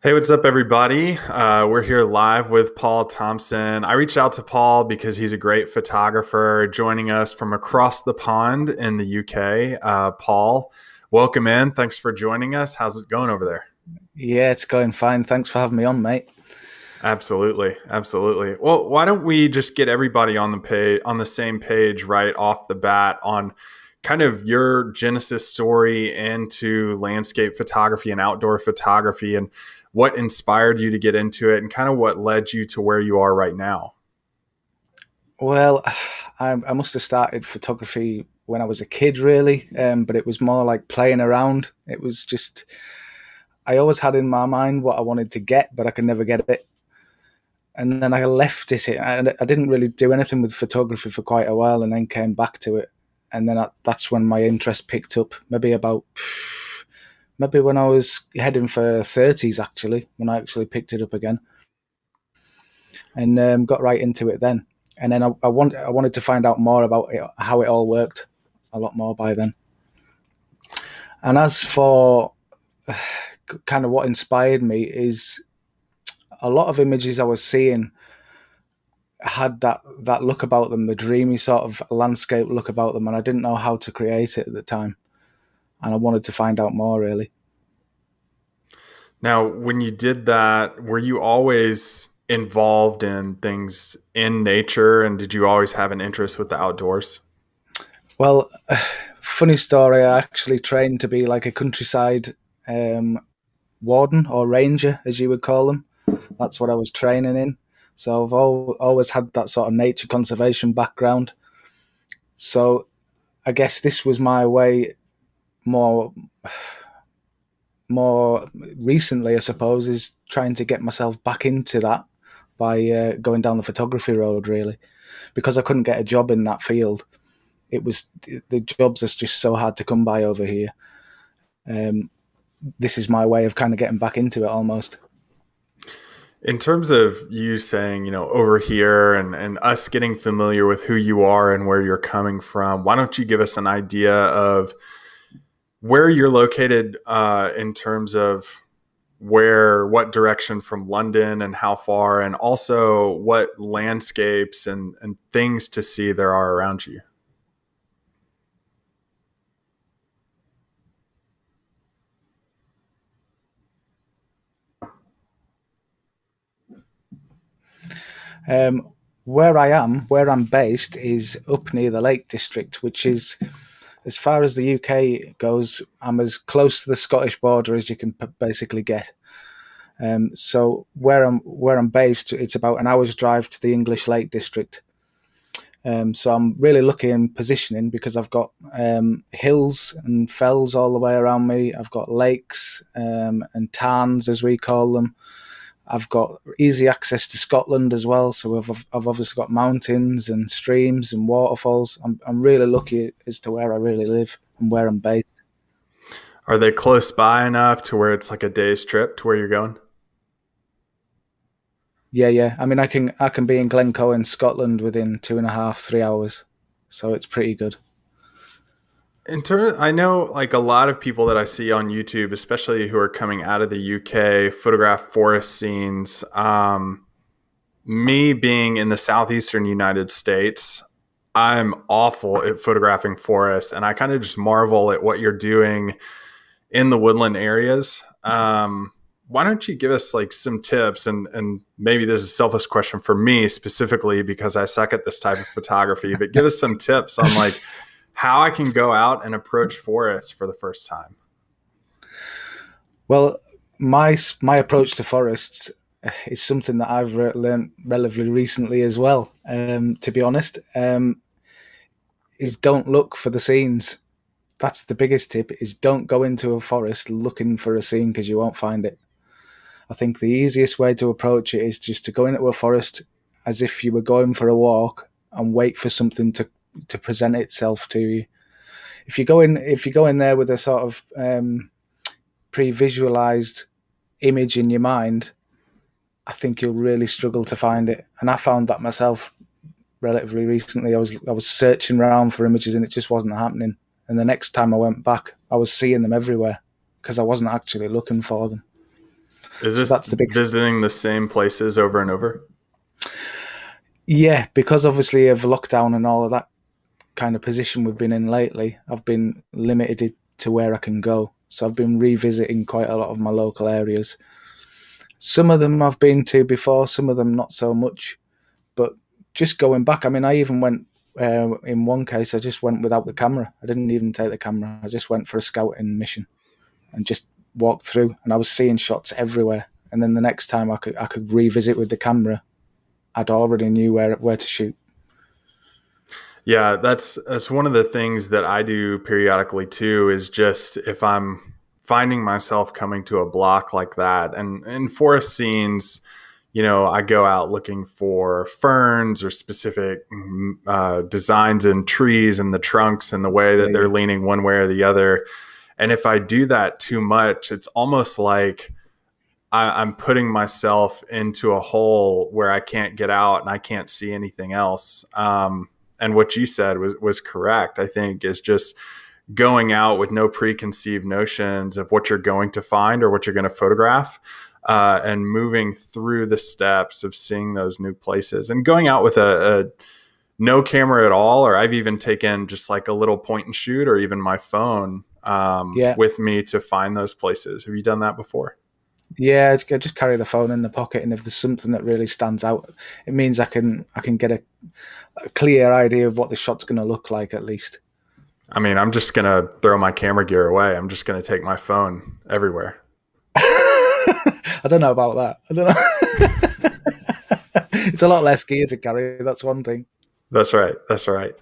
Hey, what's up, everybody? We're here live with Paul Thomson. I reached out to Paul because he's a great photographer joining us from across the pond in the UK. Paul, welcome in. Thanks for joining us. How's it going over there? Yeah, it's going fine. Thanks for having me on, mate. Absolutely, absolutely. Well, why don't we just get everybody on the page on the same page right off the bat on kind of your genesis story into landscape photography and outdoor photography and what inspired you to get into it and kind of what led you to where you are right now. Well, I must have started photography when I was a kid, really, but it was more like playing around. It was just, I always had in my mind what I wanted to get, but I could never get it. And then I left it. I didn't really do anything with photography for quite a while and then came back to it. And then that's when my interest picked up, maybe when I was heading for 30s, actually, when I actually picked it up again. And got right into it then. And then I wanted to find out more about it, how it all worked, a lot more by then. And as for kind of what inspired me is a lot of images I was seeing had that look about them, the dreamy sort of landscape look about them, and I didn't know how to create it at the time, and I wanted to find out more really. Now, when you did that, were you always involved in things in nature and did you always have an interest with the outdoors? Well, funny story. I actually trained to be like a countryside um, warden or ranger, as you would call them. That's what I was training in. So I've always had that sort of nature conservation background. So I guess this was my way more more recently, I suppose, is trying to get myself back into that by going down the photography road, really, because I couldn't get a job in that field. It was the jobs are just so hard to come by over here. Um, this is my way of kind of getting back into it almost. In terms of you saying, over here and us getting familiar with who you are and where you're coming from, why don't you give us an idea of where you're located in terms of what direction from London and how far, and also what landscapes and things to see there are around you? Where I'm based, is up near the Lake District, which is, as far as the UK goes, I'm as close to the Scottish border as you can basically get. So where I'm based, it's about an hour's drive to the English Lake District. So I'm really lucky in positioning because I've got hills and fells all the way around me. I've got lakes and tarns, as we call them. I've got easy access to Scotland as well. So I've obviously got mountains and streams and waterfalls. I'm really lucky as to where I really live and where I'm based. Are they close by enough to where it's like a day's trip to where you're going? Yeah, yeah. I mean, I can be in Glencoe in Scotland within 2.5, 3 hours, so it's pretty good. I know like a lot of people that I see on YouTube, especially who are coming out of the UK, photograph forest scenes. Me being in the southeastern United States, I'm awful at photographing forests, and I kind of just marvel at what you're doing in the woodland areas. Why don't you give us like some tips, and maybe this is a selfish question for me specifically because I suck at this type of photography, but give us some tips on like how I can go out and approach forests for the first time. Well, my approach to forests is something that I've learned relatively recently as well. To be honest, is don't look for the scenes. That's the biggest tip: is don't go into a forest looking for a scene because you won't find it. I think the easiest way to approach it is just to go into a forest as if you were going for a walk and wait for something to present itself to you. If you go in there with a sort of pre-visualized image in your mind, I think you'll really struggle to find it. And I found that myself relatively recently. I was searching around for images and it just wasn't happening. And the next time I went back, I was seeing them everywhere because I wasn't actually looking for them. Is So this that's the big. visiting the same places over and over? Yeah, because obviously of lockdown and all of that kind of position we've been in lately, I've been limited to where I can go. So I've been revisiting quite a lot of my local areas. Some of them I've been to before, some of them not so much. But just going back, I mean, I even went, in one case, I just went without the camera. I didn't even take the camera. I just went for a scouting mission and just walked through, and I was seeing shots everywhere. And then the next time I could revisit with the camera, I'd already knew where to shoot. Yeah, that's one of the things that I do periodically too, is just if I'm finding myself coming to a block like that, and in forest scenes, I go out looking for ferns or specific designs in trees and the trunks and the way that they're Yeah, leaning one way or the other. And if I do that too much, it's almost like I'm putting myself into a hole where I can't get out and I can't see anything else. And what you said was correct. I think is just going out with no preconceived notions of what you're going to find or what you're going to photograph, and moving through the steps of seeing those new places, and going out with a no camera at all, or I've even taken just like a little point and shoot or even my phone yeah, with me to find those places. Have you done that before? yeah. I just carry the phone in the pocket, and if there's something that really stands out, it means I can get a clear idea of what the shot's going to look like at least. I mean, I'm just going to throw my camera gear away. I'm just going to take my phone everywhere. I don't know about that. I don't know. It's a lot less gear to carry. That's one thing. That's right. That's right.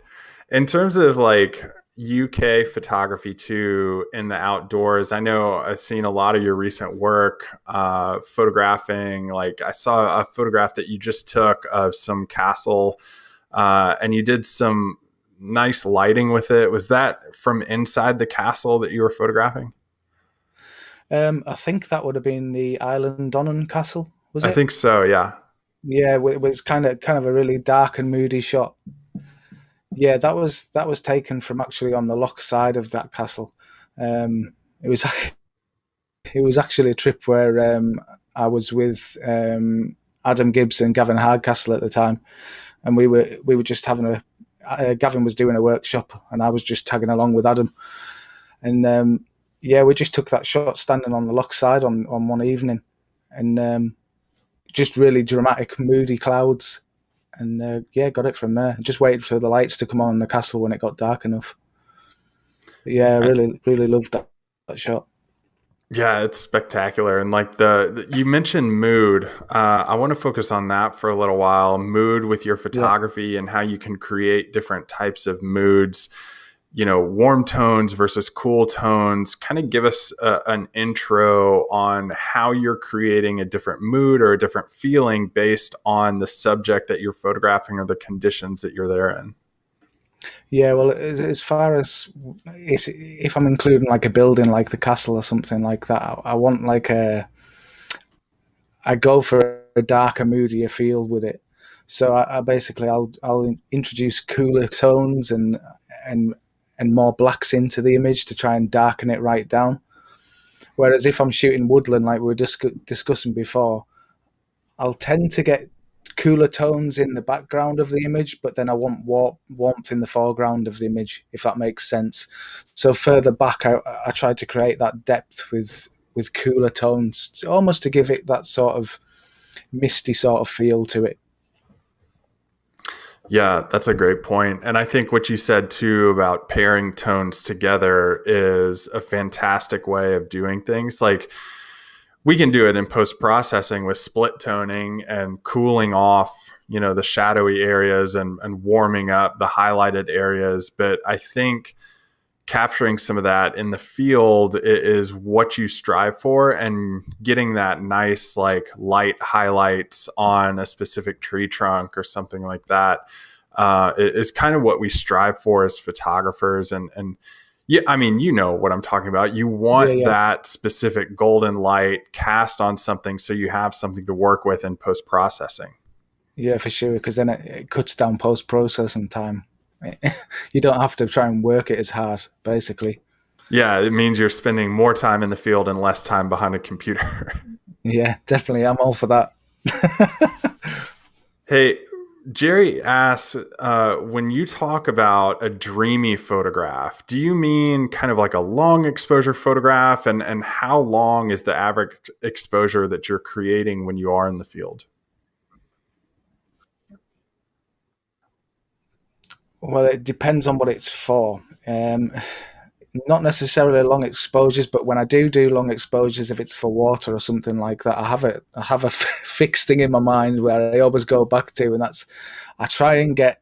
In terms of like UK photography too in the outdoors, I know I've seen a lot of your recent work photographing. Like I saw a photograph that you just took of some castle, and you did some nice lighting with it. Was that from inside the castle that you were photographing? I think that would have been the Island Donnan Castle, was I it? think so. Yeah. Yeah, it was kind of a really dark and moody shot. Yeah, that was taken from actually on the loch side of that castle. It was it was actually a trip where I was with Adam Gibbs and Gavin Hardcastle at the time, and we were just having Gavin was doing a workshop, and I was just tagging along with Adam, and yeah, we just took that shot standing on the loch side on one evening, and just really dramatic, moody clouds, and yeah, got it from there. Just waited for the lights to come on in the castle when it got dark enough. But yeah, I really really loved that shot. Yeah, it's spectacular. And like you mentioned mood. I want to focus on that for a little while. Mood with your Yeah, photography and how you can create different types of moods, warm tones versus cool tones. Kind of give us an intro on how you're creating a different mood or a different feeling based on the subject that you're photographing or the conditions that you're there in. yeah. Well, as far as if I'm including like a building like the castle or something like that, I want like I go for a darker, moodier feel with it. So I basically I'll introduce cooler tones and and more blacks into the image to try and darken it right down. Whereas if I'm shooting woodland, like we were discussing before, I'll tend to get cooler tones in the background of the image, but then I want warmth in the foreground of the image, if that makes sense. So further back, I try to create that depth with cooler tones, almost to give it that sort of misty sort of feel to it. Yeah, that's a great point. And I think what you said too about pairing tones together is a fantastic way of doing things. Like we can do it in post processing with split toning and cooling off, the shadowy areas and warming up the highlighted areas. But I think capturing some of that in the field is what you strive for, and getting that nice like light highlights on a specific tree trunk or something like that is kind of what we strive for as photographers. And yeah, I mean, you know what I'm talking about. You Yeah, want yeah, that specific golden light cast on something so you have something to work with in post processing. yeah, for sure. Because then it cuts down post processing time. You don't have to try and work it as hard, basically. Yeah, it means you're spending more time in the field and less time behind a computer. Yeah, definitely. I'm all for that. Hey, Jerry asks, when you talk about a dreamy photograph, do you mean kind of like a long exposure photograph? And how long is the average exposure that you're creating when you are in the field? Well, it depends on what it's for. Not necessarily long exposures, but when I do long exposures, if it's for water or something like that, I have a fixed thing in my mind where I always go back to, and that's I try and get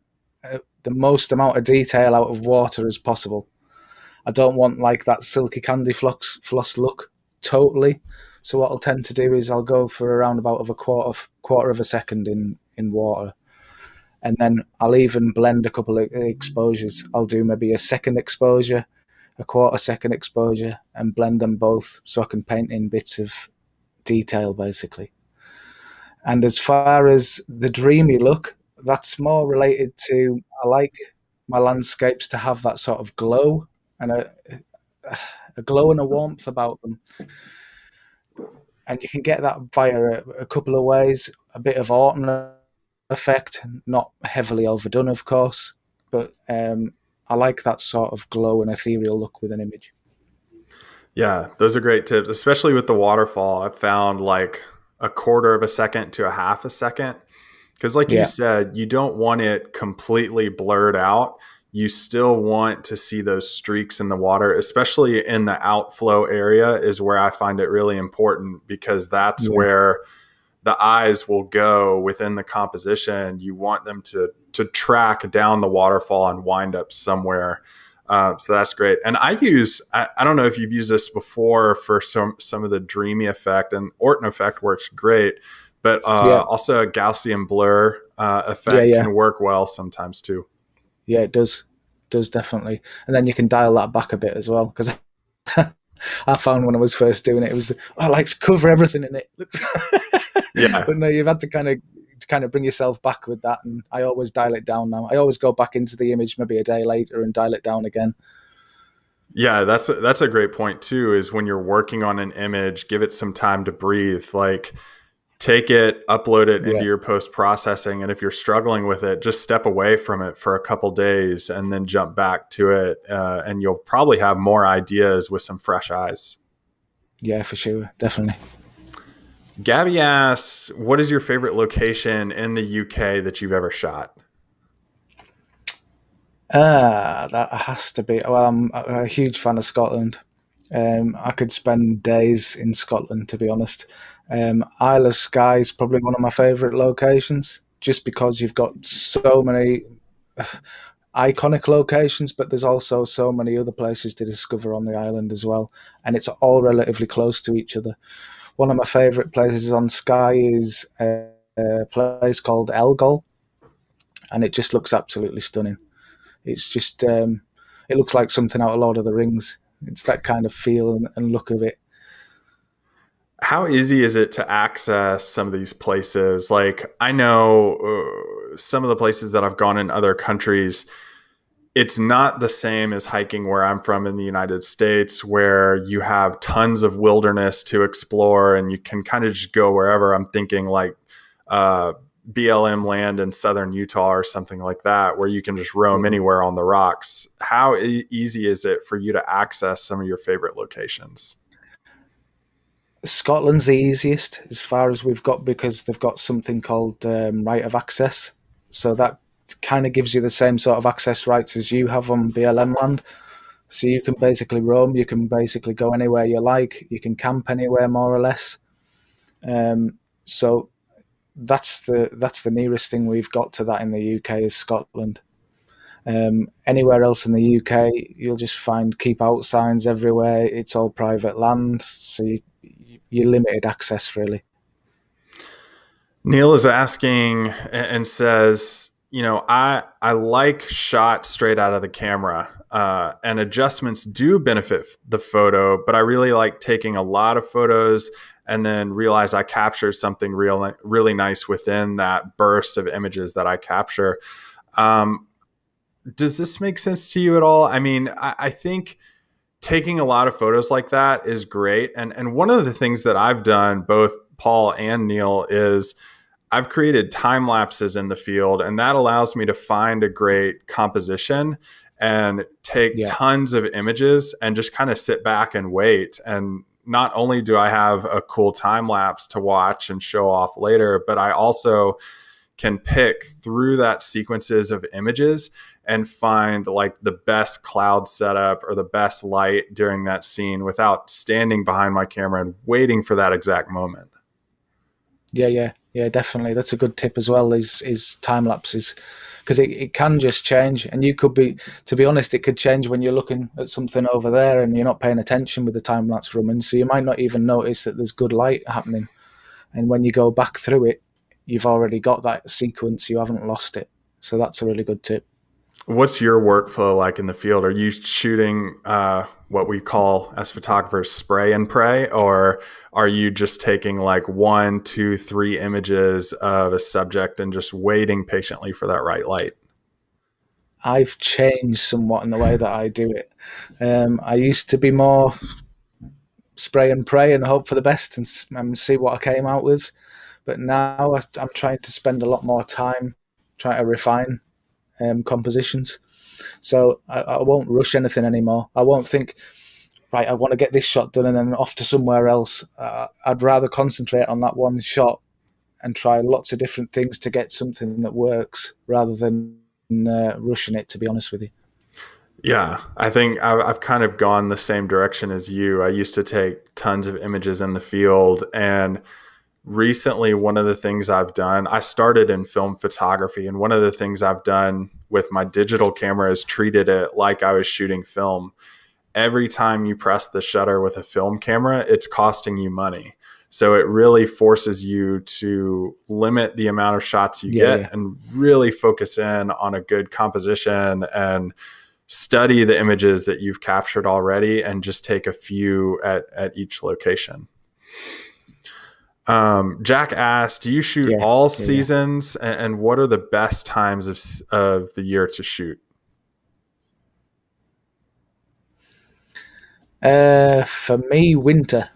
the most amount of detail out of water as possible. I don't want like that silky candy floss look totally. So what I'll tend to do is I'll go for around about of a quarter of a second in water, and then I'll even blend a couple of exposures. I'll do maybe a second exposure, a quarter second exposure, and blend them both so I can paint in bits of detail basically. And as far as the dreamy look, that's more related to I like my landscapes to have that sort of glow and a glow and a warmth about them. And you can get that via a couple of ways. A bit of autumn effect, not heavily overdone, of course, but I like that sort of glow and ethereal look with an image. Yeah, those are great tips, especially with the waterfall. I've found like a quarter of a second to a half a second. Because, like you Yeah, said, you don't want it completely blurred out. You still want to see those streaks in the water, especially in the outflow area, is where I find it really important because that's yeah, where the eyes will go within the composition. You want them to track down the waterfall and wind up somewhere. So that's great. And I don't know if you've used this before for some of the dreamy effect, and Orton effect works great, but yeah, also a Gaussian blur yeah, effect yeah, can work well sometimes too. yeah. It does definitely. And then you can dial that back a bit as well because I found when I was first doing it, it was I like to cover everything in it. Yeah. But no, you've had to kind of bring yourself back with that, and I always dial it down now. I always go back into the image maybe a day later and dial it down again. Yeah, that's a great point too, is when you're working on an image, give it some time to breathe. Like take it, upload it into Yeah, your post processing. And if you're struggling with it, just step away from it for a couple days and then jump back to it. And you'll probably have more ideas with some fresh eyes. yeah, for sure, definitely. Gabby asks, what is your favorite location in the UK that you've ever shot? That has to be. Well, I'm a huge fan of Scotland. I could spend days in Scotland, to be honest. Isle of Skye is probably one of my favourite locations, just because you've got so many iconic locations, but there's also so many other places to discover on the island as well, and it's all relatively close to each other. One of my favourite places on Skye is a place called Elgol, and it just looks absolutely stunning. It's just it looks like something out of Lord of the Rings. It's that kind of feel and look of it. How easy is it to access some of these places? Like, I know some of the places that I've gone in other countries, it's not the same as hiking where I'm from in the United States, where you have tons of wilderness to explore and you can kind of just go wherever. I'm thinking like uh, BLM land in southern Utah or something like that, where you can just roam Yeah. anywhere on the rocks. How easy is it for you to access some of your favorite locations? Scotland's the easiest as far as we've got because they've got something called right of access. So that kind of gives you the same sort of access rights as you have on BLM land. So you can basically roam, you can basically go anywhere you like, you can camp anywhere more or less. So that's the nearest thing we've got to that in the UK is Scotland. Anywhere else in the UK, you'll just find keep out signs everywhere. It's all private land, so you're limited access really. Neil is asking and says, I like shot straight out of the camera, and adjustments do benefit the photo, but I really like taking a lot of photos and then realize I captured something really nice within that burst of images that I capture. Um, does this make sense to you at all? I mean, I think taking a lot of photos like that is great. And one of the things that I've done both Paul and Neil, is I've created time lapses in the field, and that allows me to find a great composition and take Yeah. tons of images and just kind of sit back and wait. And not only do I have a cool time lapse to watch and show off later, but I also can pick through that sequences of images and find like the best cloud setup or the best light during that scene without standing behind my camera and waiting for that exact moment. Yeah, definitely. That's a good tip as well. Is time lapses, because it can just change, and you could be, to be honest, it could change when you're looking at something over there and you're not paying attention with the time lapse running, so you might not even notice that there's good light happening, and when you go back through it, you've already got that sequence. You haven't lost it, so that's a really good tip. What's your workflow like in the field? Are you shooting what we call as photographers spray and pray, or are you just taking like 1, 2, 3 images of a subject and just waiting patiently for that right light? I've changed somewhat in the way that I do it. I used to be more spray and pray and hope for the best and see what I came out with. But now I'm trying to spend a lot more time trying to refine compositions. So I won't rush anything anymore. I won't think, right, I want to get this shot done and then off to somewhere else. I'd rather concentrate on that one shot and try lots of different things to get something that works rather than rushing it, to be honest with you. Yeah, I think I've kind of gone the same direction as you. I used to take tons of images in the field, and recently one of the things I've done, I started in film photography, and one of the things I've done with my digital camera is treated it like I was shooting film. Every time you press the shutter with a film camera, it's costing you money. So it really forces you to limit the amount of shots you get and really focus in on a good composition and study the images that you've captured already and just take a few at each location. Jack asked, do you shoot all seasons, and what are the best times of the year to shoot? For me, winter,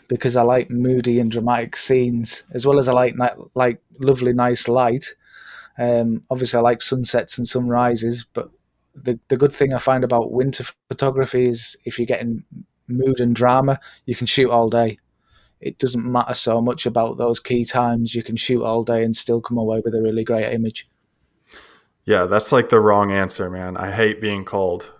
because I like moody and dramatic scenes, as well as I like lovely, nice light. Obviously, I like sunsets and sunrises, but the good thing I find about winter photography is if you're getting mood and drama, you can shoot all day. It doesn't matter so much about those key times. You can shoot all day and still come away with a really great image. Yeah, that's like the wrong answer, man. I hate being cold.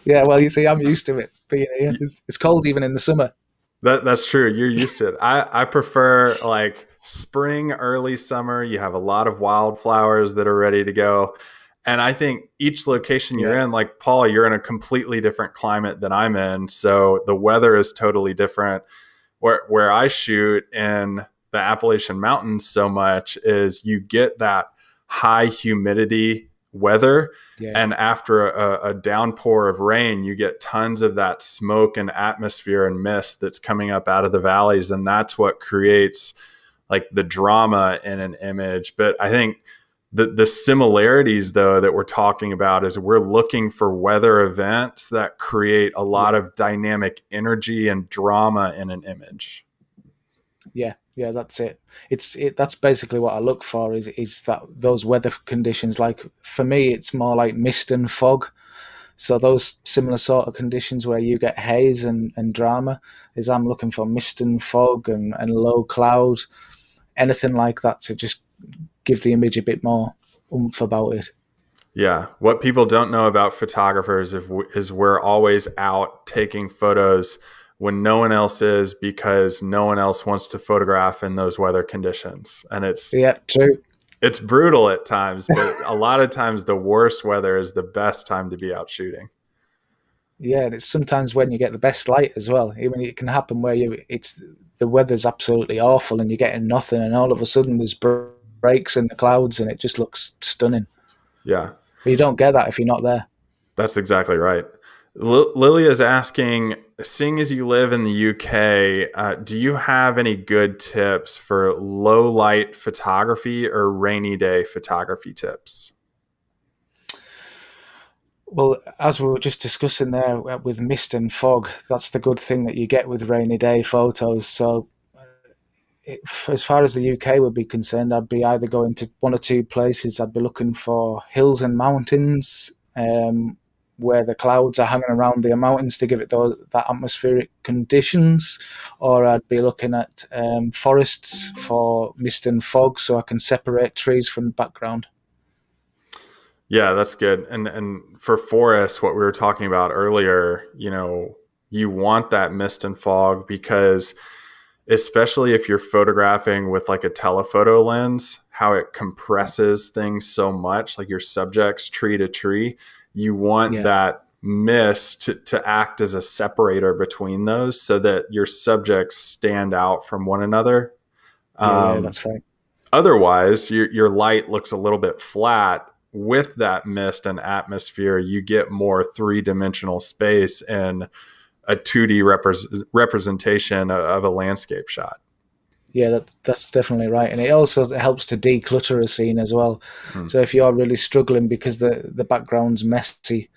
Yeah, well, you see, I'm used to it being here. It's cold even in the summer. That's true. You're used to it. I prefer like spring, early summer. You have a lot of wildflowers that are ready to go. And I think each location you're in, like Paul, you're in a completely different climate than I'm in. So the weather is totally different. Where I shoot in the Appalachian Mountains so much is you get that high humidity weather. And after a downpour of rain, you get tons of that smoke and atmosphere and mist that's coming up out of the valleys. And that's what creates like the drama in an image. But I think the similarities, though, that we're talking about is we're looking for weather events that create a lot of dynamic energy and drama in an image. Yeah, that's it. That's basically what I look for is that those weather conditions. Like for me, it's more like mist and fog. So those similar sort of conditions where you get haze and drama is I'm looking for mist and fog and low cloud, anything like that to just give the image a bit more oomph about it. Yeah. What people don't know about photographers is we're always out taking photos when no one else is, because no one else wants to photograph in those weather conditions. And true. It's brutal at times, but a lot of times the worst weather is the best time to be out shooting. Yeah, and it's sometimes when you get the best light as well. I mean, it can happen where the weather's absolutely awful and you're getting nothing, and all of a sudden there's breaks in the clouds and it just looks stunning. Yeah. But you don't get that if you're not there. That's exactly right. Lilia is asking, seeing as you live in the UK, do you have any good tips for low light photography or rainy day photography tips? Well, as we were just discussing there with mist and fog, that's the good thing that you get with rainy day photos. So, as far as the UK would be concerned, I'd be either going to one or two places. I'd be looking for hills and mountains, where the clouds are hanging around the mountains to give it that atmospheric conditions, or I'd be looking at forests for mist and fog, so I can separate trees from the background. Yeah, that's good. And for forests, what we were talking about earlier, you want that mist and fog because especially if you're photographing with like a telephoto lens, how it compresses things so much, like your subjects tree to tree, you want Yeah, that mist to act as a separator between those so that your subjects stand out from one another. yeah, Um, that's right. Otherwise, your light looks a little bit flat. With that mist and atmosphere, you get more three-dimensional space and a 2D representation of a landscape shot. Yeah, that's definitely right, and it also helps to declutter a scene as well. Hmm. So if you're really struggling because the background's messy,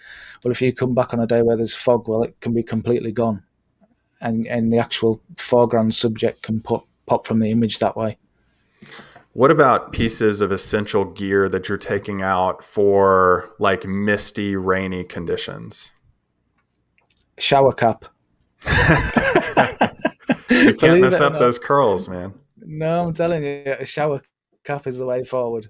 well, if you come back on a day where there's fog, well, it can be completely gone, and the actual foreground subject can pop from the image that way. What about pieces of essential gear that you're taking out for like misty, rainy conditions? Shower cap. You can't Believe mess it or up not, those curls, man. no, I'm telling you, a shower cap is the way forward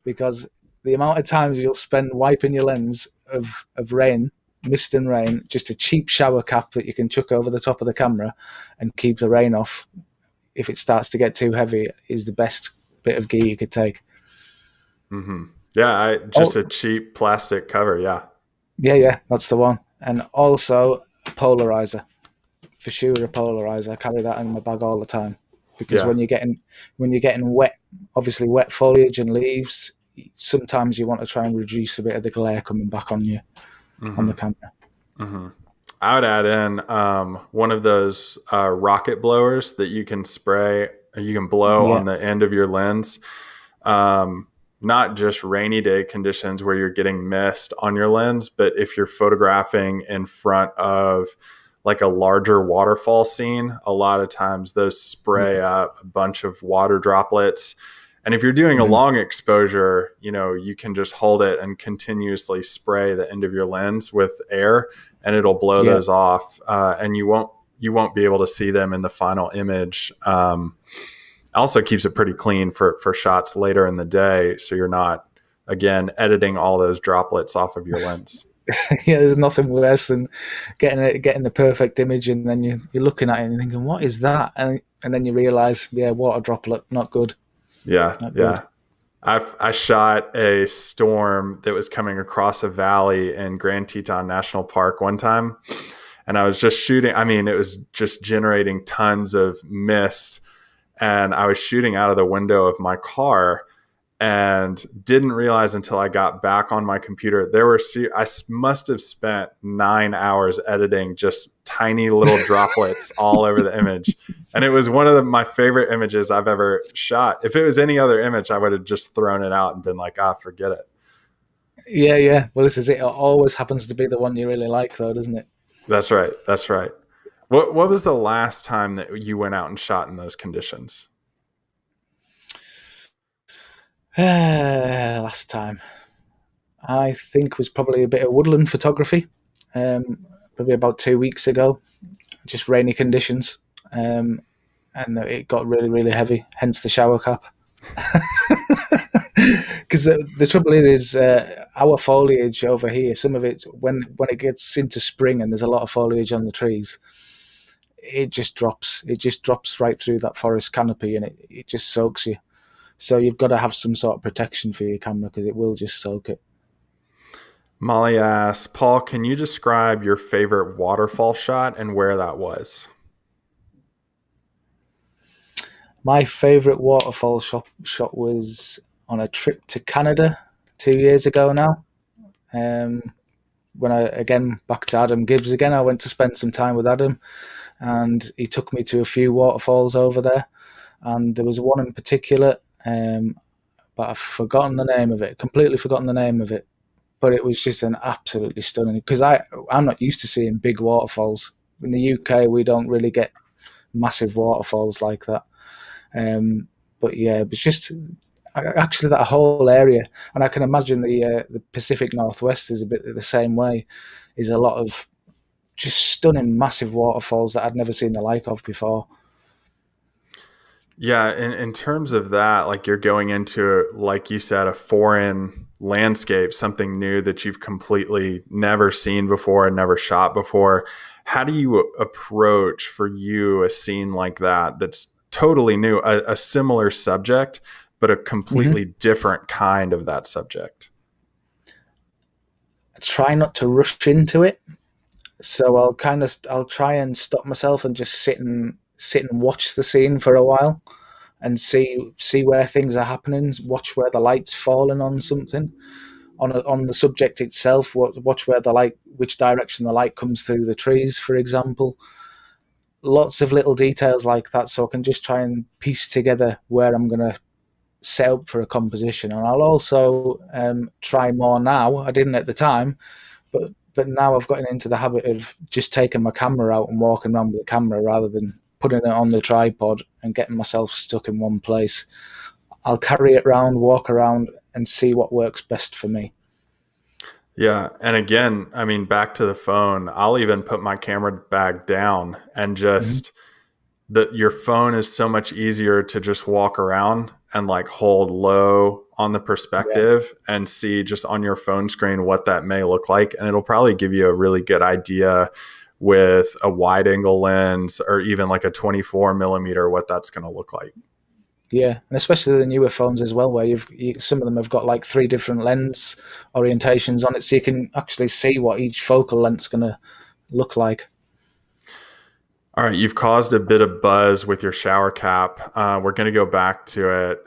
because the amount of times you'll spend wiping your lens of rain, mist and rain, just a cheap shower cap that you can chuck over the top of the camera and keep the rain off if it starts to get too heavy is the best bit of gear you could take. Hmm. Yeah, just Oh, a cheap plastic cover. Yeah. yeah, yeah, that's the one. And also a polarizer. For sure a polarizer. I carry that in my bag all the time. Because Yeah. when you're getting wet, obviously wet foliage and leaves, sometimes you want to try and reduce a bit of the glare coming back on you on Hmm. the camera. Hmm. I would add in one of those rocket blowers that you can spray, you can blow Yeah. on the end of your lens. Um, Not just rainy day conditions where you're getting mist on your lens, but if you're photographing in front of like a larger waterfall scene, a lot of times those spray Yeah. up a bunch of water droplets. And if you're doing a Hmm. long exposure, you can just hold it and continuously spray the end of your lens with air, and it'll blow Yeah. those off, and you won't be able to see them in the final image. Also keeps it pretty clean for shots later in the day, so you're not again editing all those droplets off of your lens. Yeah, there's nothing worse than getting the perfect image and then you're looking at it and you're thinking, what is that? And then you realise, yeah, water droplet, not good. Yeah, Not good. yeah. I shot a storm that was coming across a valley in Grand Teton National Park one time, and I was just shooting. I mean, it was just generating tons of mist, and I was shooting out of the window of my car, and didn't realize until I got back on my computer I must have spent 9 hours editing just tiny little droplets all over the image, and it was one of my favorite images I've ever shot. If it was any other image, I would have just thrown it out and been like, forget it. Yeah, yeah. Well, this is it. It always happens to be the one you really like, though, doesn't it? That's right. That's right. What was the last time that you went out and shot in those conditions? Last time I think was probably a bit of woodland photography. Probably about 2 weeks ago. Just rainy conditions, and it got really, really heavy. Hence the shower cap. Because the trouble is our foliage over here. Some of it, when it gets into spring and there's a lot of foliage on the trees, it just drops. It just drops right through that forest canopy, and it just soaks you. So you've got to have some sort of protection for your camera because it will just soak it. Molly asks, Paul, can you describe your favorite waterfall shot and where that was? My favourite waterfall shot was on a trip to Canada 2 years ago now. Um, when I again back to Adam Gibbs again, I went to spend some time with Adam, and he took me to a few waterfalls over there. And there was one in particular, but I've forgotten the name of it. Completely forgotten the name of it. but it was just an absolutely stunning, because I'm not used to seeing big waterfalls. In the UK, we don't really get massive waterfalls like that. But yeah, it was just actually that whole area, and I can imagine the Pacific Northwest is a bit the same way. Is a lot of just stunning, massive waterfalls that I'd never seen the like of before. Yeah, in terms of that, like you're going into, like you said, a foreign landscape, something new that you've completely never seen before and never shot before. How do you approach for you a scene like that that's totally new, a similar subject, but a Mm-hmm. completely different kind of that subject? I try not to rush into it, so I'll try and stop myself and just sit and watch the scene for a while and see where things are happening. Watch where the light's falling on something, on the subject itself. Watch where the light, which direction the light comes through the trees, for example. Lots of little details like that, so I can just try and piece together where I'm going to set up for a composition. And I'll also try more now. I didn't at the time, but now I've gotten into the habit of just taking my camera out and walking around with the camera rather than putting it on the tripod and getting myself stuck in one place. I'll carry it around, walk around, and see what works best for me. Yeah. And again, I mean, back to the phone, I'll even put my camera bag down and Mm-hmm. just your phone is so much easier to just walk around and like hold low on the Yeah, perspective and see just on your phone screen what that may look like. And it'll probably give you a really good idea with a wide angle lens or even like a 24 millimeter, what that's going to look like. yeah, and especially the newer phones as well, where some of them have got like three different lens orientations on it, so you can actually see what each focal length's going to look like. All right, you've caused a bit of buzz with your shower cap. We're going to go back to it.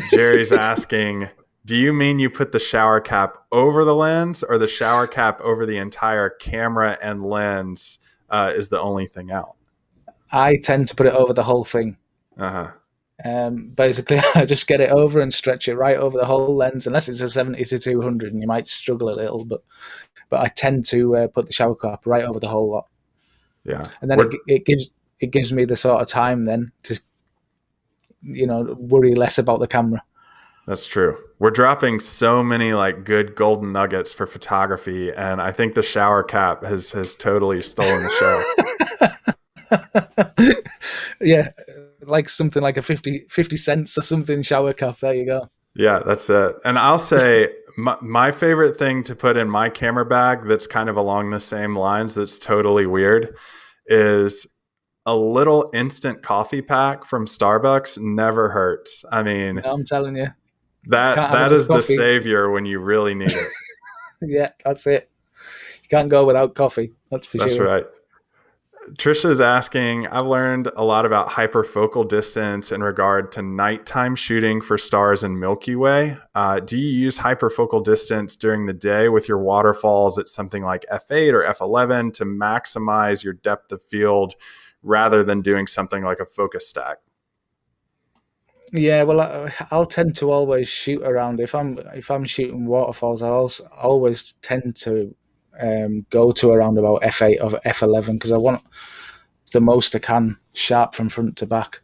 Jerry's asking, do you mean you put the shower cap over the lens, or the shower cap over the entire camera and lens is the only thing out? I tend to put it over the whole thing. Uh-huh. Basically, I just get it over and stretch it right over the whole lens, unless it's a 70 to 200, and you might struggle a little. But I tend to put the shower cap right over the whole lot, Yeah. and then We're it gives me the sort of time then to worry less about the camera. That's true. We're dropping so many like good golden nuggets for photography, and I think the shower cap has totally stolen the show. Yeah, like something like a 50 cents or something shower cap. There you go. Yeah, that's it. And I'll say my favorite thing to put in my camera bag that's kind of along the same lines, that's totally weird, is a little instant coffee pack from Starbucks. Never hurts. I mean, No, I'm telling you, that can't have that enough is the coffee. savior when you really need it. Yeah, that's it. You can't go without coffee. That's for That's sure. right. Trisha is asking, I've learned a lot about hyperfocal distance in regard to nighttime shooting for stars in Milky Way. Do you use hyperfocal distance during the day with your waterfalls at something like f8 or f11 to maximize your depth of field rather than doing something like a focus stack? Yeah, well, I'll tend to always shoot around if I'm shooting waterfalls. I also always tend to go to around about f8 or f11 because I want the most I can sharp from front to back.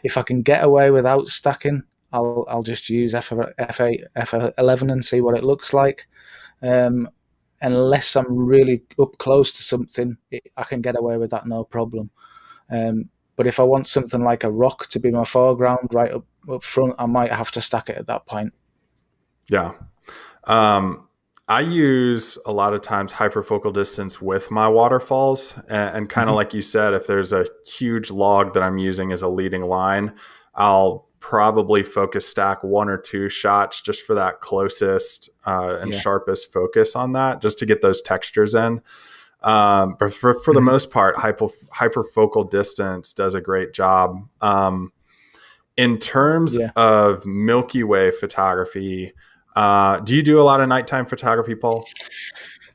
If I can get away without stacking, I'll just use f8 f11 and see what it looks like. Um, Unless I'm really up close to something, I can get away with that no problem. But if I want something like a rock to be my foreground right up front, I might have to stack it at that point. Yeah. Um, I use a lot of times hyperfocal distance with my waterfalls. And kind of Mm-hmm. like you said, if there's a huge log that I'm using as a leading line, I'll probably focus stack one or two shots just for that closest and Yeah. sharpest focus on that, just to get those textures in. But for the Mm-hmm. most part, hyperfocal distance does a great job. In terms Yeah. of Milky Way photography, do you do a lot of nighttime photography, Paul?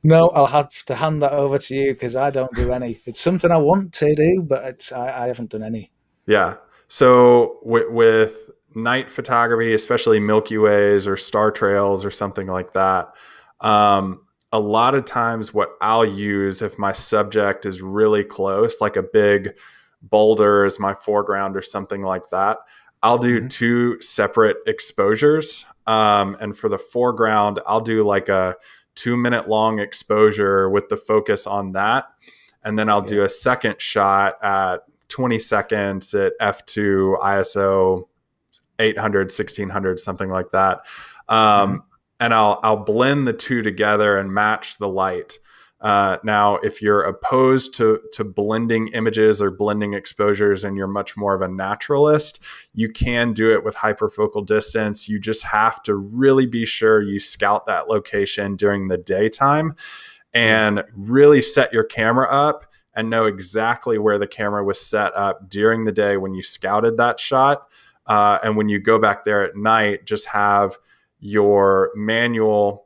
No, I'll have to hand that over to you because I don't do any. It's something I want to do, but I haven't done any. Yeah. So with night photography, especially Milky Ways or star trails or something like that, A lot of times what I'll use if my subject is really close, like a big boulder is my foreground or something like that, I'll do Hmm. two separate exposures. And for the foreground, I'll do like a 2 minute long exposure with the focus on that. And then I'll Yeah. do a second shot at 20 seconds at f2 ISO 800, 1600, something like that. Hmm. And I'll blend the two together and match the light. Now, if you're opposed to blending images or blending exposures and you're much more of a naturalist, you can do it with hyperfocal distance. You just have to really be sure you scout that location during the daytime Yeah. and really set your camera up and know exactly where the camera was set up during the day when you scouted that shot. And when you go back there at night, just have your manual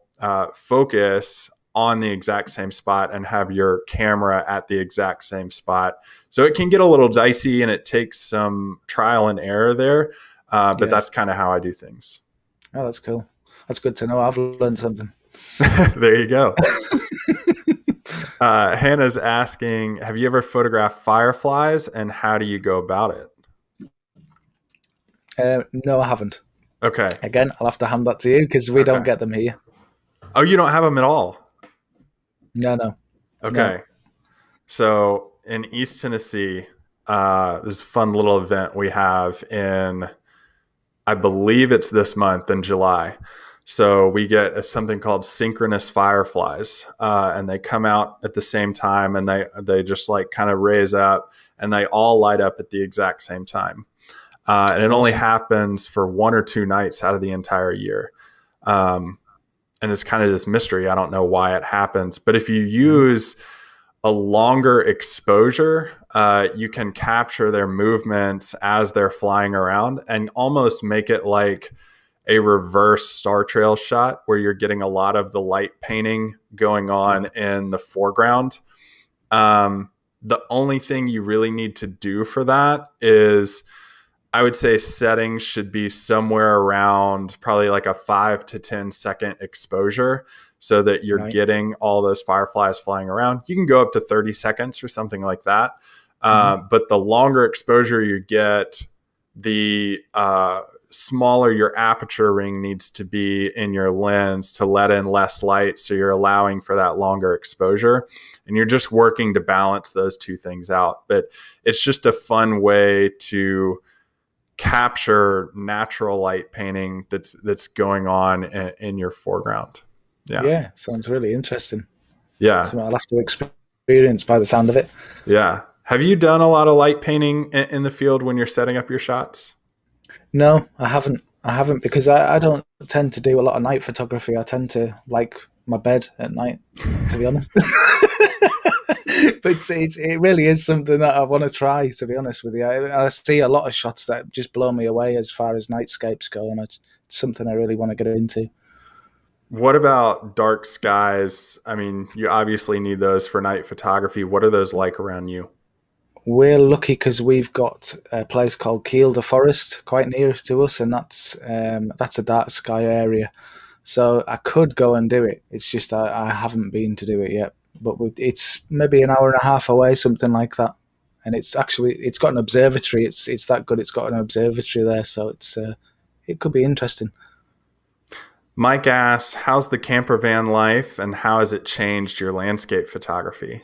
focus on the exact same spot and have your camera at the exact same spot. So it can get a little dicey and it takes some trial and error there. But Yeah. that's kind of how I do things. Oh, that's cool. That's good to know. I've learned something. There you go. Hannah's asking, have you ever photographed fireflies and how do you go about it? No, I haven't. Okay. Again, I'll have to hand that to you because we don't Okay. get them here. Oh, you don't have them at all? No, no, no. Okay. So in East Tennessee, this fun little event we have in, I believe it's this month in July. So we get something called Synchronous Fireflies, and they come out at the same time, and they just like kind of raise up, and they all light up at the exact same time. And it only Awesome. happens for 1 or 2 nights out of the entire year. Um, and it's kind of this mystery. I don't know why it happens, but if you Mhm. use a longer exposure, you can capture their movements as they're flying around and almost make it like a reverse star trail shot where you're getting a lot of the light painting going on Yeah. in the foreground. The only thing you really need to do for that is I would say settings should be somewhere around probably like a 5 to 10 second exposure so that you're Right. getting all those fireflies flying around. You can go up to 30 seconds or something like that. Hmm. But the longer exposure you get, the smaller your aperture ring needs to be in your lens to let in less light. So you're allowing for that longer exposure. And you're just working to balance those two things out. But it's just a fun way to capture natural light painting that's going on in your foreground. Yeah. Yeah, sounds really interesting. Yeah. Something I'll have to experience by the sound of it. Yeah. Have you done a lot of light painting in the field when you're setting up your shots? No, I haven't. I haven't because I don't tend to do a lot of night photography. I tend to like my bed at night, to be honest. But it really is something that I want to try, to be honest with you. I see a lot of shots that just blow me away as far as nightscapes go, and it's something I really want to get into. What about dark skies? I mean, you obviously need those for night photography. What are those like around you? We're lucky because we've got a place called Kielder Forest quite near to us, and that's a dark sky area. So I could go and do it. It's just I haven't been to do it yet. But it's maybe an hour and a half away, something like that. And it's got an observatory. It's that good. It's got an observatory there, so it could be interesting. Mike asks, how's the camper van life and how has it changed your landscape photography?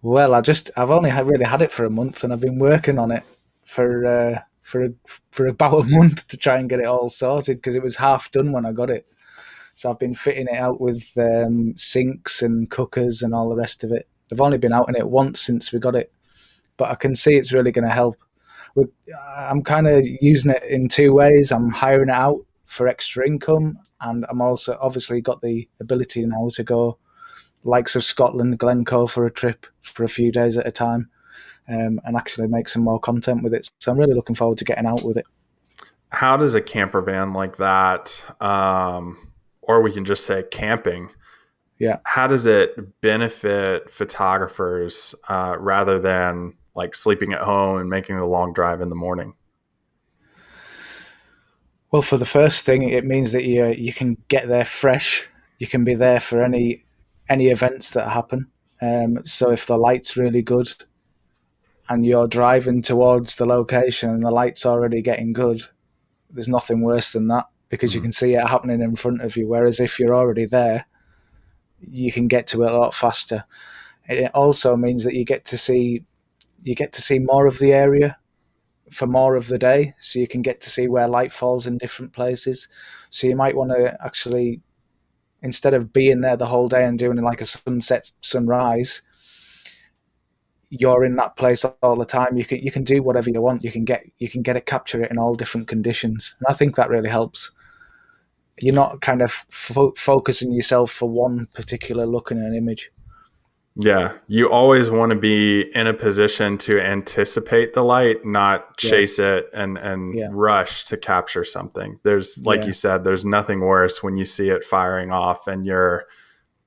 Well, I've only really had it for a month, and I've been working on it for about a month to try and get it all sorted because it was half done when I got it. So I've been fitting it out with sinks and cookers and all the rest of it. I've only been out in it once since we got it, but I can see it's really going to help. I'm kind of using it in two ways. I'm hiring it out for extra income, and I'm also obviously got the ability now to go likes of Scotland, Glencoe for a trip for a few days at a time, and actually make some more content with it. So I'm really looking forward to getting out with it. How does a camper van like that, or we can just say camping, Yeah. how does it benefit photographers rather than like sleeping at home and making the long drive in the morning? Well, for the first thing, it means that you can get there fresh. you can be there for any events that happen. So if the light's really good and you're driving towards the location and the light's already getting good, there's nothing worse than that, because you Mhm. can see it happening in front of you. Whereas if you're already there, you can get to it a lot faster. And it also means that you get to see more of the area for more of the day, so you can get to see where light falls in different places. So you might want to actually, instead of being there the whole day and doing like a sunset, sunrise, you're in that place all the time. You can do whatever you want. You can get it, capture it in all different conditions, and I think that really helps. You're not kind of focusing yourself for one particular look in an image. Yeah, you always want to be in a position to anticipate the light, not Yeah, chase it and yeah, rush to capture something. There's, like you yeah, said, there's nothing worse when you see it firing off and you're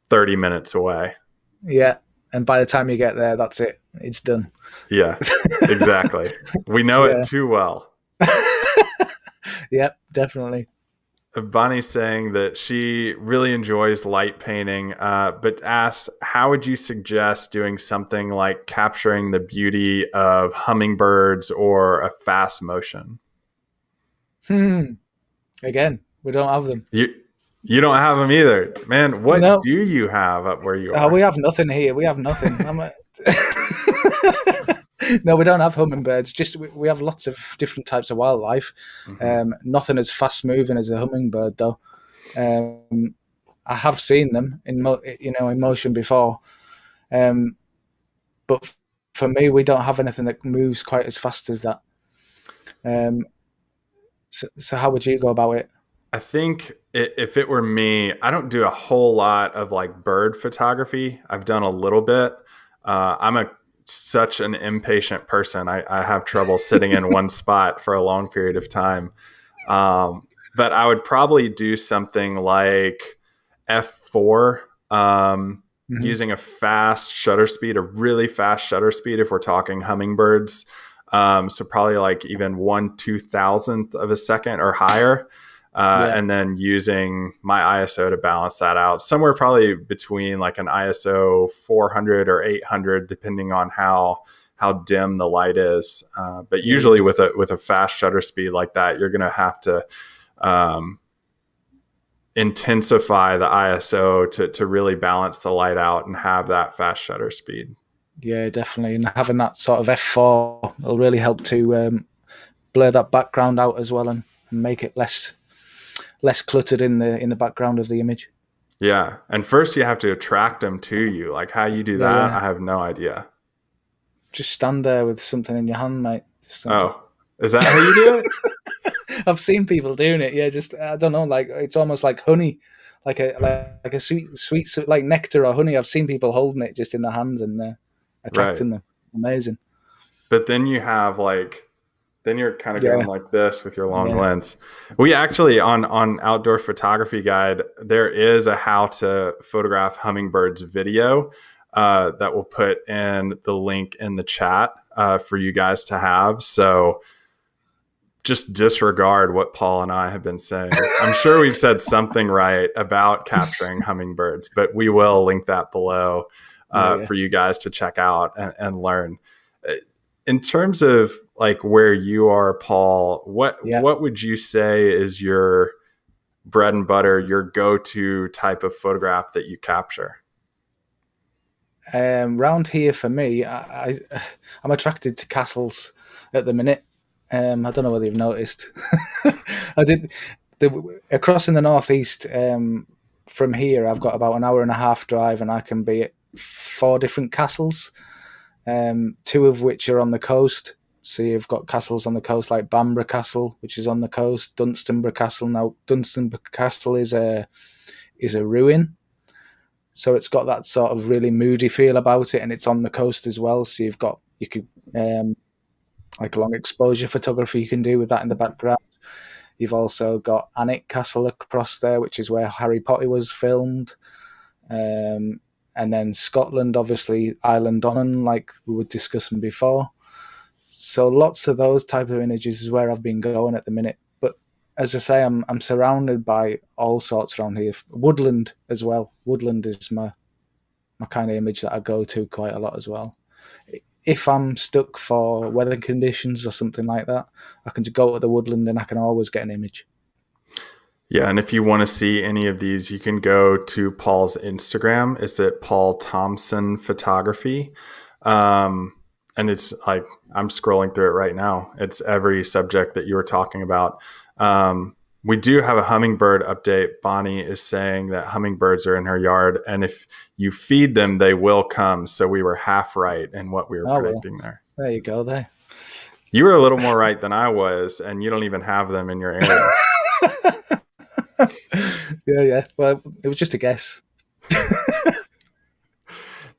30 minutes away. yeah. And by the time you get there, that's it. It's done. Yeah, exactly. We know it Yeah, too well. yeah, definitely. Bonnie's saying that she really enjoys light painting, but asks, how would you suggest doing something like capturing the beauty of hummingbirds or a fast motion? Hmm. Again, we don't have them. You you don't have them either, man. What No, do you have up where you are? we have nothing here. We have nothing. No, we don't have hummingbirds. Just we have lots of different types of wildlife. Hmm. Nothing as fast moving as a hummingbird, though. Um, I have seen them in motion before, um, but for me, we don't have anything that moves quite as fast as that. Um, so how would you go about it? I think if it were me, I don't do a whole lot of like bird photography. I've done a little bit. I'm a such an impatient person. I have trouble sitting in one spot for a long period of time. But I would probably do something like F4, Hmm. using a fast shutter speed, a really fast shutter speed if we're talking hummingbirds. So probably like even 1/2000th of a second or higher. Yeah, And then using my ISO to balance that out, somewhere probably between like an ISO 400 or 800, depending on how dim the light is. But yeah, usually with a fast shutter speed like that, you're going to have to um, intensify the ISO to really balance the light out and have that fast shutter speed. yeah, definitely. And having that sort of f4 will really help to blur that background out as well, and make it less cluttered in the background of the image. Yeah. And first you have to attract them to you. Like how you do Yeah, that, yeah. I have no idea. Just stand there with something in your hand, mate. Oh, is that how you do it? I've seen people doing it. Yeah, just I don't know, like it's almost like honey, like a sweet like nectar or honey. I've seen people holding it just in their hands and Right. attracting them. Amazing. But then you have like, then you're kind of going Yeah, like this with your long yeah, lens. We actually on Outdoor Photography Guide, there is a how to photograph hummingbirds video that we'll put in the link in the chat for you guys to have. So just disregard what Paul and I have been saying. I'm sure we've said something right about capturing hummingbirds, but we will link that below yeah, yeah, for you guys to check out and learn. In terms of like where you are, Paul, yeah. what would you say is your bread and butter, your go-to type of photograph that you capture? Round here for me, I'm attracted to castles at the minute. I don't know whether you've noticed. I did across in the northeast. From here, I've got about an hour and a half drive, and I can be at four different castles. Two of which are on the coast. So you've got castles on the coast like Bamburgh Castle, which is on the coast. Dunstanburgh Castle. Now Dunstanburgh Castle is a ruin, so it's got that sort of really moody feel about it, and it's on the coast as well. So you could like long exposure photography you can do with that in the background. You've also got Alnwick Castle across there, which is where Harry Potter was filmed. Um, and then Scotland, obviously, Island Donan, like we were discussing before. So lots of those type of images is where I've been going at the minute. But as I say, I'm surrounded by all sorts around here. Woodland as well. Woodland is my kind of image that I go to quite a lot as well. If I'm stuck for weather conditions or something like that, I can just go to the woodland and I can always get an image. Yeah, and if you want to see any of these, you can go to Paul's Instagram. It's at Paul Thomson Photography. Um, and it's like I'm scrolling through it right now. It's every subject that you were talking about. We do have a hummingbird update. Bonnie is saying that hummingbirds are in her yard, and if you feed them, they will come. So we were half right in what we were Oh well, predicting there. there you go. There. You were a little more right than I was, and you don't even have them in your area. Yeah, yeah. Well, it was just a guess.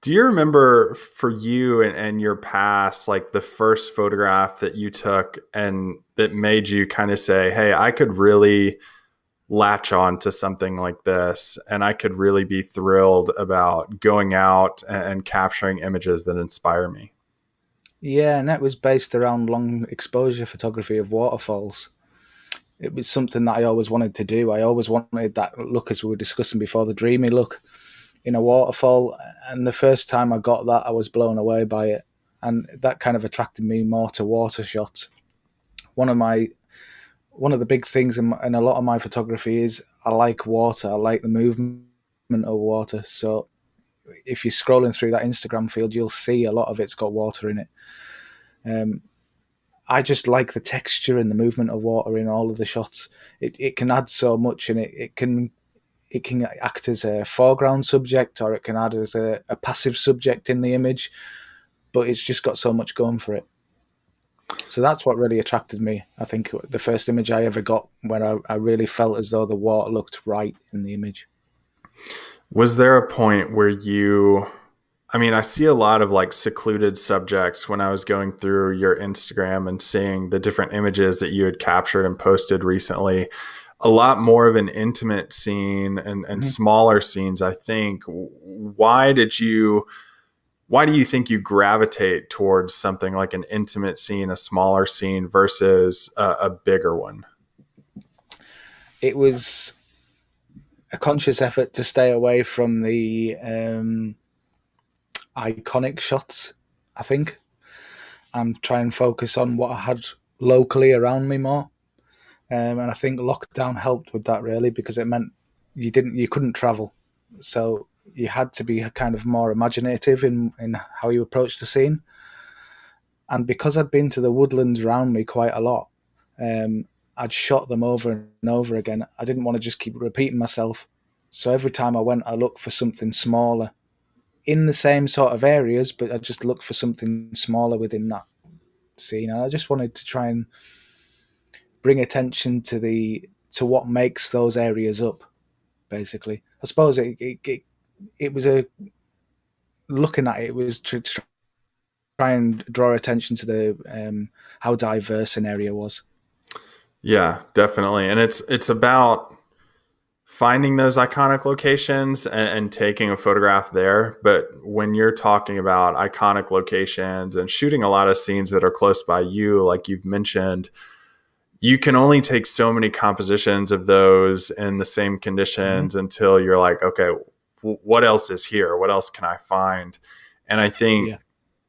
Do you remember for you and your past, like the first photograph that you took and that made you kind of say, hey, I could really latch on to something like this and I could really be thrilled about going out and capturing images that inspire me? Yeah, and that was based around long exposure photography of waterfalls. It was something that I always wanted to do. I always wanted that look, as we were discussing before, the dreamy look in a waterfall. And the first time I got that, I was blown away by it. And that kind of attracted me more to water shots. One of my one of the big things in a lot of my photography is I like water. I like the movement of water. So if you're scrolling through that Instagram field, you'll see a lot of it's got water in it. Um, I just like the texture and the movement of water in all of the shots. It can add so much, and it can act as a foreground subject, or it can add as a passive subject in the image. But it's just got so much going for it. So that's what really attracted me. I think the first image I ever got where I really felt as though the water looked right in the image. Was there a point where you, I mean, I see a lot of like secluded subjects when I was going through your Instagram and seeing the different images that you had captured and posted recently. A lot more of an intimate scene and Mm-hmm. smaller scenes, I think. Why do you think you gravitate towards something like an intimate scene, a smaller scene versus a bigger one? It was a conscious effort to stay away from the iconic shots, I think, and try and focus on what I had locally around me more. And I think lockdown helped with that really because it meant you couldn't travel, so you had to be kind of more imaginative in how you approach the scene. And because I'd been to the woodlands around me quite a lot, um, I'd shot them over and over again. I didn't want to just keep repeating myself, so every time I went, I looked for something smaller in the same sort of areas, but I just looked for something smaller within that scene. And I just wanted to try and bring attention to what makes those areas up. Basically, I suppose it was a looking at it was to try and draw attention to the how diverse an area was. Yeah, definitely. And it's about finding those iconic locations and taking a photograph there. But when you're talking about iconic locations and shooting a lot of scenes that are close by you, like you've mentioned, you can only take so many compositions of those in the same Mm-hmm. conditions until you're like, okay, what else is here? What else can I find? And Yeah.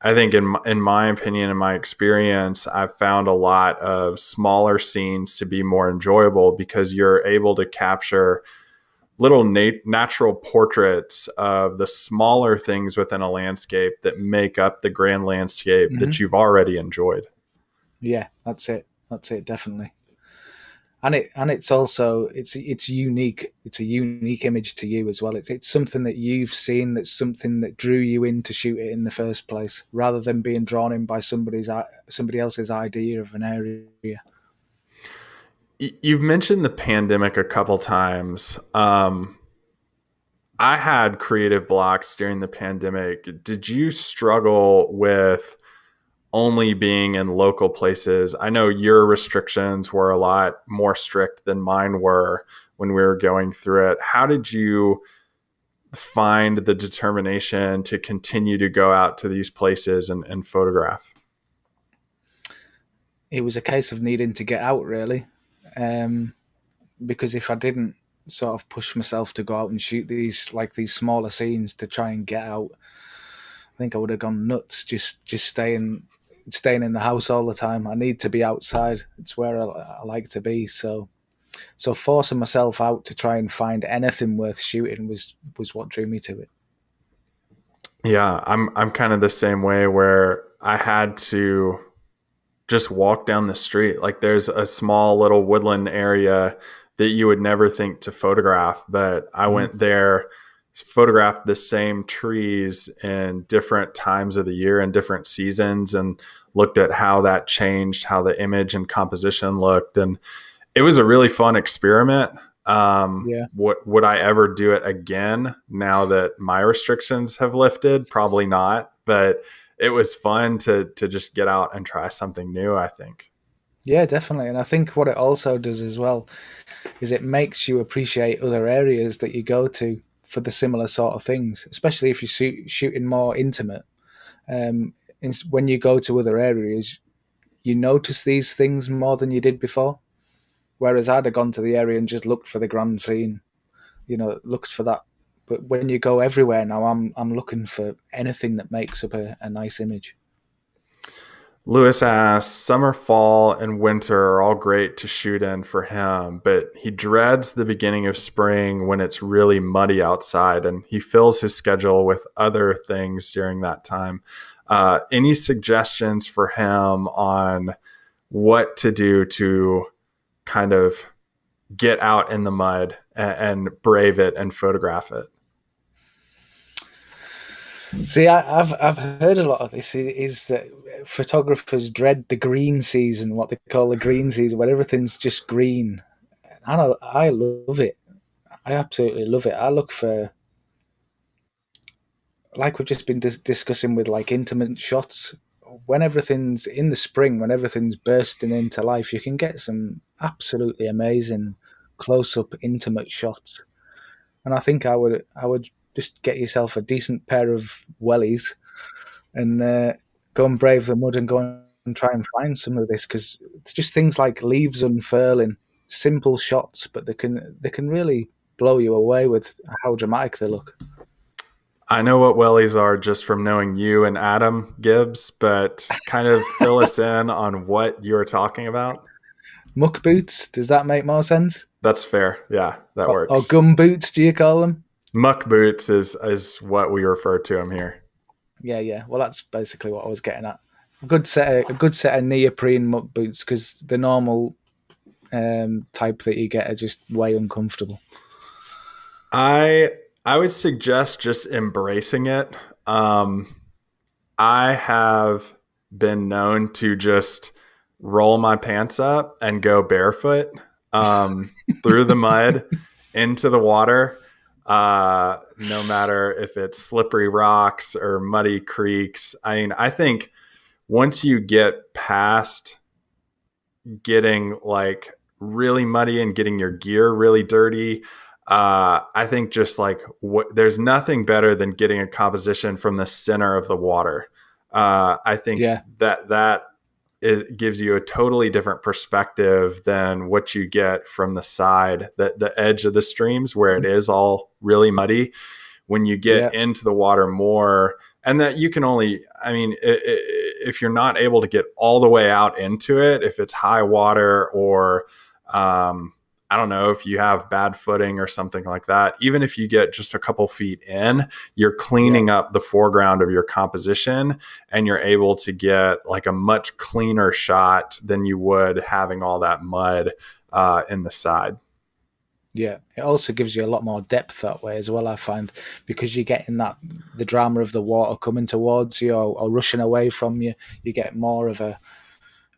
I think in my opinion, in my experience, I've found a lot of smaller scenes to be more enjoyable because you're able to capture little natural portraits of the smaller things within a landscape that make up the grand landscape Mm-hmm. that you've already enjoyed. Yeah, that's it. That's it. Definitely. And it's also it's unique. It's a unique image to you as well. It's something that you've seen. That's something that drew you in to shoot it in the first place, rather than being drawn in by somebody else's idea of an area. You've mentioned the pandemic a couple times. I had creative blocks during the pandemic. Did you struggle with only being in local places? I know your restrictions were a lot more strict than mine were when we were going through it. How did you find the determination to continue to go out to these places and photograph? It was a case of needing to get out, really. because if I didn't sort of push myself to go out and shoot these smaller scenes to try and get out, I think I would have gone nuts just staying in the house all the time. I need to be outside. It's where I like to be. So forcing myself out to try and find anything worth shooting was what drew me to it. Yeah, I'm kind of the same way where I had to just walk down the street. Like there's a small little woodland area that you would never think to photograph, but I went there, photographed the same trees in different times of the year and different seasons, and looked at how that changed, how the image and composition looked. And it was a really fun experiment. Yeah. Would I ever do it again now that my restrictions have lifted? Probably not, but it was fun to just get out and try something new, I think. Yeah, definitely. And I think what it also does as well is it makes you appreciate other areas that you go to for the similar sort of things, especially if you're shooting more intimate. Um, when you go to other areas, you notice these things more than you did before. Whereas I'd have gone to the area and just looked for the grand scene, looked for that. But when you go everywhere now, I'm looking for anything that makes up a nice image. Lewis asks, summer, fall, and winter are all great to shoot in for him, but he dreads the beginning of spring when it's really muddy outside, and he fills his schedule with other things during that time. Any suggestions for him on what to do to kind of get out in the mud and brave it and photograph it? See, I've heard a lot of this. Is that photographers dread the green season, what they call the green season, where everything's just green. And I love it. I absolutely love it. I look for, like we've just been discussing with like intimate shots. When everything's in the spring, when everything's bursting into life, you can get some absolutely amazing close-up intimate shots. And I think I would just get yourself a decent pair of wellies and go and brave the mud and go and try and find some of this, because it's just things like leaves unfurling, simple shots, but they can really blow you away with how dramatic they look. I know what wellies are just from knowing you and Adam Gibbs, but kind of fill us in on what you're talking about. Muck boots, does that make more sense? That's fair. Yeah, that Or works. gum boots, do you call them? Muck boots is what we refer to them here. Yeah, yeah. Well, that's basically what I was getting at. A good set of neoprene muck boots, because the normal type that you get are just way uncomfortable. I I would suggest just embracing it. Um, I have been known to just roll my pants up and go barefoot through the mud into the water. No matter if it's slippery rocks or muddy creeks. I mean, I think once you get past getting like really muddy and getting your gear really dirty, I think just like there's nothing better than getting a composition from the center of the water. I think Yeah, that it gives you a totally different perspective than what you get from the side, the edge of the streams where it is all really muddy. When you yeah, get into the water more, and that you can only, I mean, if you're not able to get all the way out into it, if it's high water or, I don't know, if you have bad footing or something like that, even if you get just a couple feet in, you're yeah, cleaning up the foreground of your composition and you're able to get like a much cleaner shot than you would having all that mud in the side. yeah. It also gives you a lot more depth that way as well, I find, because you're getting the drama of the water coming towards you, or rushing away from you. You get more of a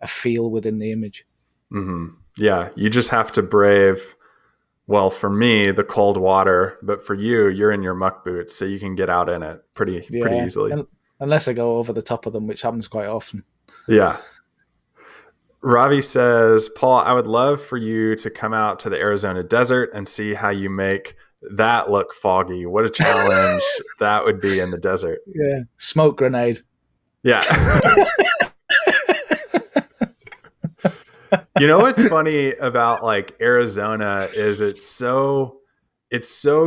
feel within the image. Mm-hmm. Yeah, you just have to brave, well, for me, the cold water, but for you, you're in your muck boots, so you can get out in it pretty Yeah, easily. unless I go over the top of them, which happens quite often. Yeah. Ravi says, Paul, I would love for you to come out to the Arizona desert and see how you make that look foggy. What a challenge that would be in the desert. Yeah, smoke grenade. Yeah. You know what's funny about like Arizona is it's so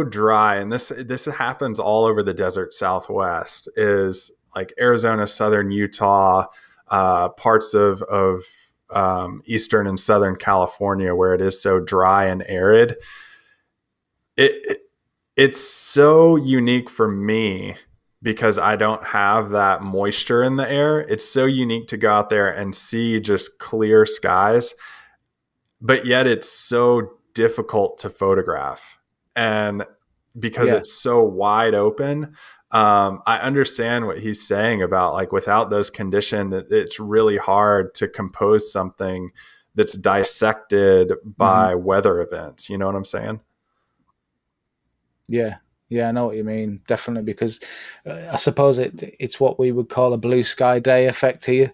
dry, and this happens all over the desert Southwest. Is like Arizona, southern Utah, parts of eastern and southern California, where it is so dry and arid. It it's so unique for me because I don't have that moisture in the air. It's so unique to go out there and see just clear skies, but yet it's so difficult to photograph. And because Yeah. it's so wide open, I understand what he's saying about like without those conditions, it's really hard to compose something that's dissected Hmm. by weather events. You know what I'm saying? Yeah. Yeah, I know what you mean. Definitely, because I suppose it's what we would call a blue sky day effect here.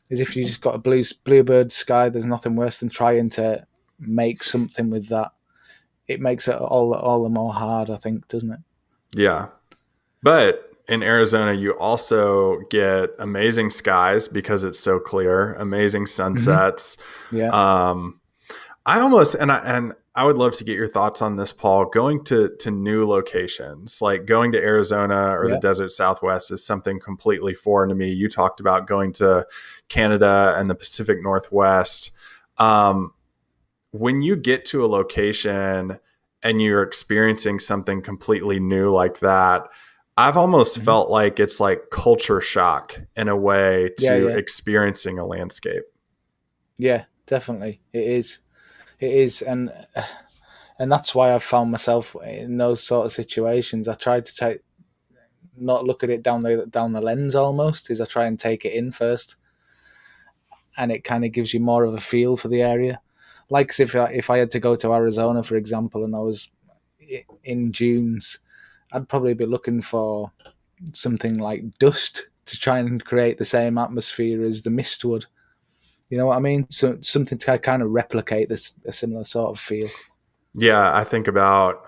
Is if you just got a bluebird sky, there's nothing worse than trying to make something with that. It makes it all the more hard, I think, doesn't it? Yeah. But in Arizona, you also get amazing skies because it's so clear, amazing Hmm. sunsets. Yeah. Um, I almost and I would love to get your thoughts on this, Paul. Going to new locations, like going to Arizona or the Yeah. desert Southwest, is something completely foreign to me. You talked about going to Canada and the Pacific Northwest. Um, when you get to a location and you're experiencing something completely new like that, I've almost Hmm. felt like it's like culture shock in a way Yeah. to Yeah. experiencing a landscape. Yeah. Definitely, it is. It is, and that's why I've found myself in those sort of situations. I try to take not look at it down the lens almost. Is I try and take it in first, and it kind of gives you more of a feel for the area. Like if I had to go to Arizona, for example, and I was in dunes, I'd probably be looking for something like dust to try and create the same atmosphere as the mist would. You know what I mean? So something to kind of replicate this a similar sort of feel. Yeah, I think about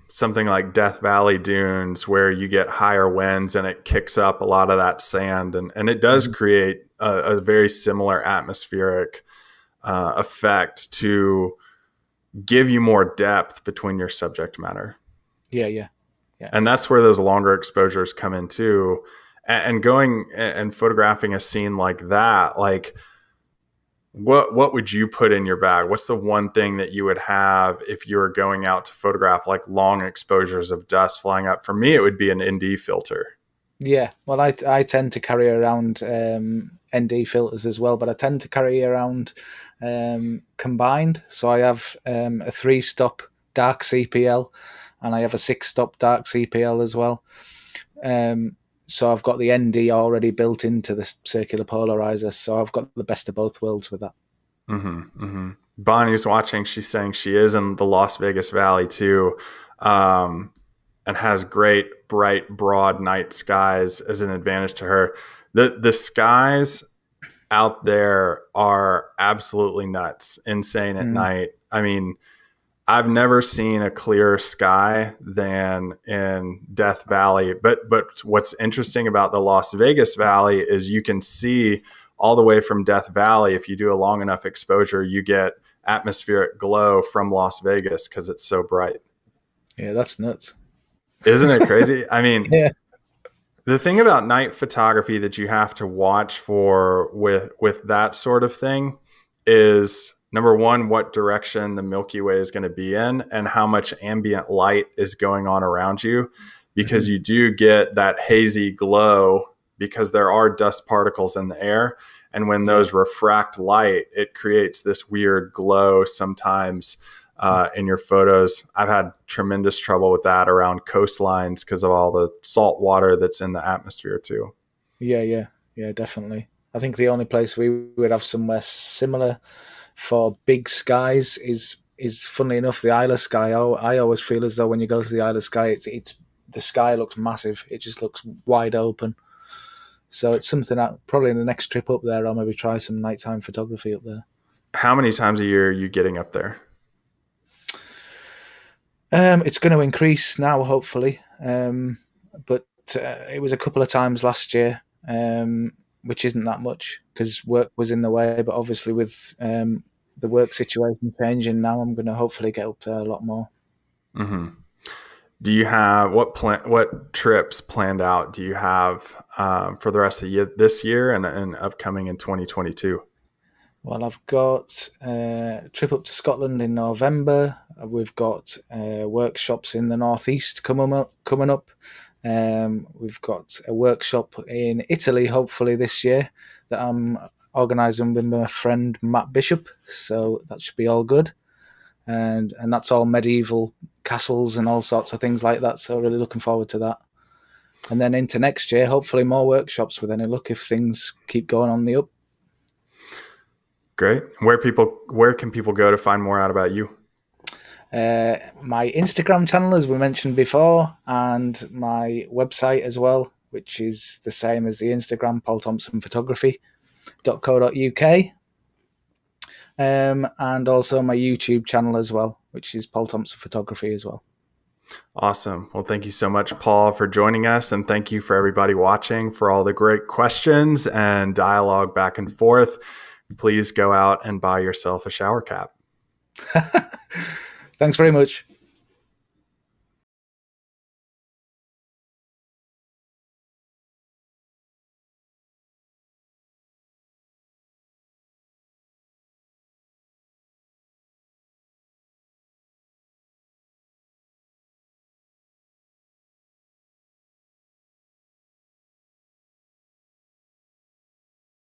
something like Death Valley dunes where you get higher winds and it kicks up a lot of that sand, and it does Hmm. create a very similar atmospheric effect to give you more depth between your subject matter. Yeah, yeah, yeah. And that's where those longer exposures come in too. And going and photographing a scene like that, like what would you put in your bag? What's the one thing that you would have if you were going out to photograph like long exposures of dust flying up? For me, it would be an ND filter. Yeah, well, I tend to carry around ND filters as well, but I tend to carry around combined. So I have a 3-stop dark CPL, and I have a 6-stop dark CPL as well. Um, so I've got the ND already built into the circular polarizer, so I've got the best of both worlds with that. Mm-hmm, mm-hmm. Bonnie's watching. She's saying she is in the Las Vegas Valley too, and has great, bright, broad night skies as an advantage to her. The skies out there are absolutely nuts, insane at Mm, night. I mean, I've never seen a clearer sky than in Death Valley. But what's interesting about the Las Vegas Valley is you can see all the way from Death Valley. If you do a long enough exposure, you get atmospheric glow from Las Vegas because it's so bright. yeah, that's nuts. Isn't it crazy? I mean, Yeah. the thing about night photography that you have to watch for with that sort of thing is number one, what direction the Milky Way is going to be in and how much ambient light is going on around you, because Hmm. you do get that hazy glow because there are dust particles in the air, and when Yeah. those refract light, it creates this weird glow sometimes in your photos. I've had tremendous trouble with that around coastlines because of all the salt water that's in the atmosphere too. Yeah, yeah, yeah, definitely. I think the only place we would have somewhere similar for big skies is funnily enough the Isle of Skye. I always feel as though when you go to the Isle of Skye, it's the sky looks massive. It just looks wide open. So it's something that probably in the next trip up there, I'll maybe try some nighttime photography up there. How many times a year are you getting up there? It's going to increase now, hopefully. But it was a couple of times last year. which isn't that much because work was in the way. But obviously, with the work situation changing now, I'm going to hopefully get up there a lot more. Mm-hmm. Do you have what trips planned out? Do you have for the rest of this year and upcoming in 2022? Well, I've got a trip up to Scotland in November. We've got workshops in the northeast coming up. We've got a workshop in Italy, hopefully this year, that I'm organising with my friend Matt Bishop. So that should be all good, and that's all medieval castles and all sorts of things like that. So really looking forward to that. And then into next year, hopefully more workshops with any luck if things keep going on the up. Great. Where can people go to find more out about you? My Instagram channel, as we mentioned before, and my website as well, which is the same as the Instagram, paulthompsonphotography.co.uk. And also my YouTube channel as well, which is Paul Thompson Photography as well. Awesome. Well, thank you so much, Paul, for joining us. And thank you for everybody watching for all the great questions and dialogue back and forth. Please go out and buy yourself a shower cap. Thanks very much.